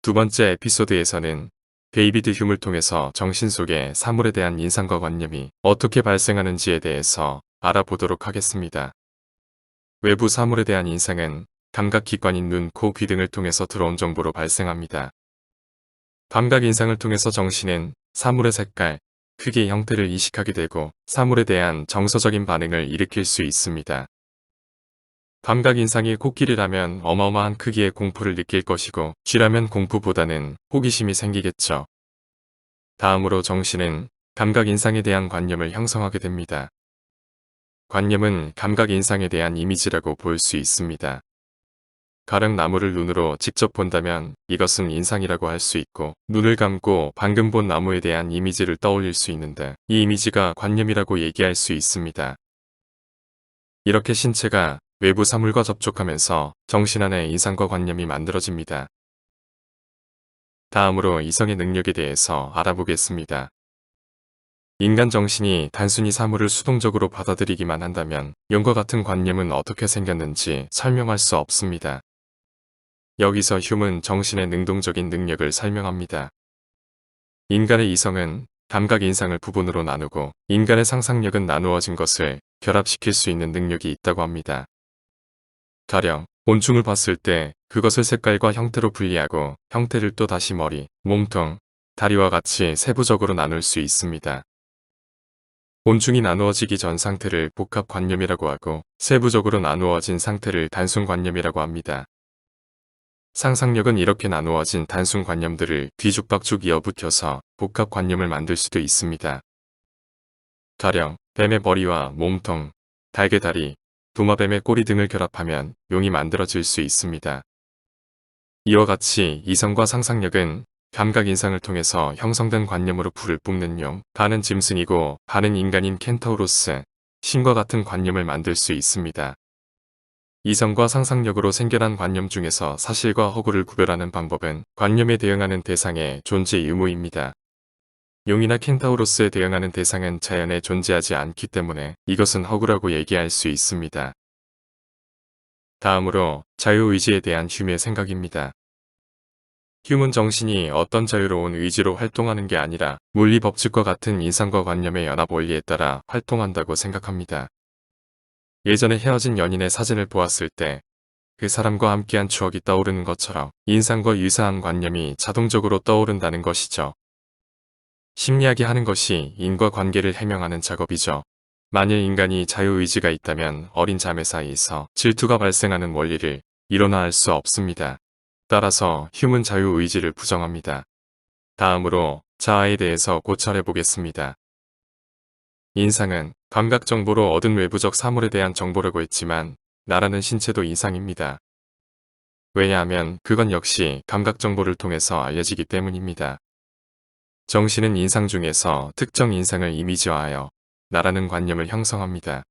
두 번째 에피소드에서는 데이비드 휴을 통해서 정신 속의 사물에 대한 인상과 관념이 어떻게 발생하는지에 대해서 알아보도록 하겠습니다. 외부 사물에 대한 인상은 감각기관인 눈, 코, 귀 등을 통해서 들어온 정보로 발생합니다. 감각 인상을 통해서 정신은 사물의 색깔, 크기, 형태를 인식하게 되고 사물에 대한 정서적인 반응을 일으킬 수 있습니다. 감각 인상이 코끼리라면 어마어마한 크기의 공포를 느낄 것이고 쥐라면 공포보다는 호기심이 생기겠죠. 다음으로 정신은 감각 인상에 대한 관념을 형성하게 됩니다. 관념은 감각 인상에 대한 이미지라고 볼 수 있습니다. 가령 나무를 눈으로 직접 본다면 이것은 인상이라고 할 수 있고 눈을 감고 방금 본 나무에 대한 이미지를 떠올릴 수 있는데 이 이미지가 관념이라고 얘기할 수 있습니다. 이렇게 신체가 외부 사물과 접촉하면서 정신 안에 인상과 관념이 만들어집니다. 다음으로 이성의 능력에 대해서 알아보겠습니다. 인간 정신이 단순히 사물을 수동적으로 받아들이기만 한다면 이와 같은 관념은 어떻게 생겼는지 설명할 수 없습니다. 여기서 휴은 정신의 능동적인 능력을 설명합니다. 인간의 이성은 감각 인상을 부분으로 나누고 인간의 상상력은 나누어진 것을 결합시킬 수 있는 능력이 있다고 합니다. 가령 곤충을 봤을 때 그것을 색깔과 형태로 분리하고 형태를 또 다시 머리, 몸통, 다리와 같이 세부적으로 나눌 수 있습니다. 곤충이 나누어지기 전 상태를 복합관념이라고 하고 세부적으로 나누어진 상태를 단순관념이라고 합니다. 상상력은 이렇게 나누어진 단순관념들을 뒤죽박죽 이어붙여서 복합관념을 만들 수도 있습니다. 가령 뱀의 머리와 몸통, 닭의 다리, 도마뱀의 꼬리 등을 결합하면 용이 만들어질 수 있습니다. 이와 같이 이성과 상상력은 감각 인상을 통해서 형성된 관념으로 불을 뿜는 용, 반은 짐승이고 반은 인간인 켄타우로스, 신과 같은 관념을 만들 수 있습니다. 이성과 상상력으로 생겨난 관념 중에서 사실과 허구를 구별하는 방법은 관념에 대응하는 대상의 존재 유무입니다. 용이나 켄타우로스에 대응하는 대상은 자연에 존재하지 않기 때문에 이것은 허구라고 얘기할 수 있습니다. 다음으로 자유의지에 대한 휴의 생각입니다. 휴은 정신이 어떤 자유로운 의지로 활동하는 게 아니라 물리 법칙과 같은 인상과 관념의 연합 원리에 따라 활동한다고 생각합니다. 예전에 헤어진 연인의 사진을 보았을 때 그 사람과 함께한 추억이 떠오르는 것처럼 인상과 유사한 관념이 자동적으로 떠오른다는 것이죠. 심리학이 하는 것이 인과관계를 해명하는 작업이죠. 만일 인간이 자유의지가 있다면 어린 자매 사이에서 질투가 발생하는 원리를 일어나할 수 없습니다. 따라서 휴은 자유의지를 부정합니다. 다음으로 자아에 대해서 고찰해 보겠습니다. 인상은 감각 정보로 얻은 외부적 사물에 대한 정보라고 했지만 나라는 신체도 인상입니다. 왜냐하면 그건 역시 감각 정보를 통해서 알려지기 때문입니다. 정신은 인상 중에서 특정 인상을 이미지화하여 나라는 관념을 형성합니다.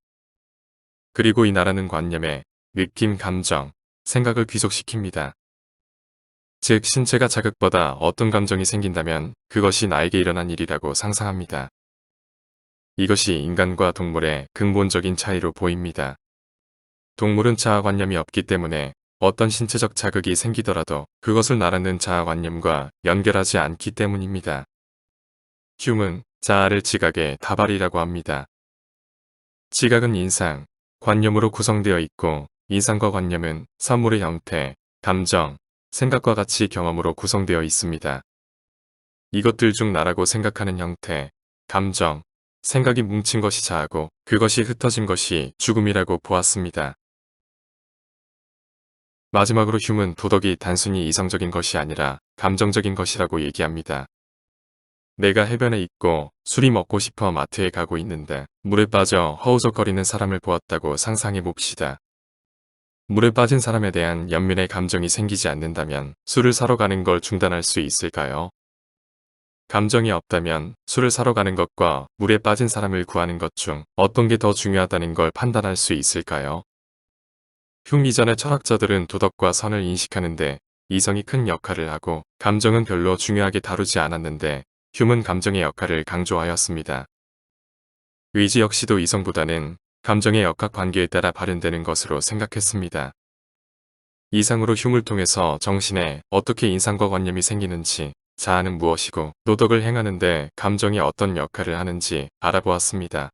그리고 이 나라는 관념에 느낌, 감정, 생각을 귀속시킵니다. 즉 신체가 자극받아 어떤 감정이 생긴다면 그것이 나에게 일어난 일이라고 상상합니다. 이것이 인간과 동물의 근본적인 차이로 보입니다. 동물은 자아관념이 없기 때문에 어떤 신체적 자극이 생기더라도 그것을 나라는 자아관념과 연결하지 않기 때문입니다. 휴은 자아를 지각의 다발이라고 합니다. 지각은 인상, 관념으로 구성되어 있고 인상과 관념은 사물의 형태, 감정, 생각과 같이 경험으로 구성되어 있습니다. 이것들 중 나라고 생각하는 형태, 감정, 생각이 뭉친 것이 자아고 그것이 흩어진 것이 죽음이라고 보았습니다. 마지막으로 휴은 도덕이 단순히 이성적인 것이 아니라 감정적인 것이라고 얘기합니다. 내가 해변에 있고 술이 먹고 싶어 마트에 가고 있는데 물에 빠져 허우적거리는 사람을 보았다고 상상해 봅시다. 물에 빠진 사람에 대한 연민의 감정이 생기지 않는다면 술을 사러 가는 걸 중단할 수 있을까요? 감정이 없다면 술을 사러 가는 것과 물에 빠진 사람을 구하는 것 중 어떤 게 더 중요하다는 걸 판단할 수 있을까요? 흉 이전의 철학자들은 도덕과 선을 인식하는데 이성이 큰 역할을 하고 감정은 별로 중요하게 다루지 않았는데 휴은 감정의 역할을 강조하였습니다. 의지 역시도 이성보다는 감정의 역학관계에 따라 발현되는 것으로 생각했습니다. 이상으로 흉을 통해서 정신에 어떻게 인상과 관념이 생기는지, 자아는 무엇이고 도덕을 행하는데 감정이 어떤 역할을 하는지 알아보았습니다.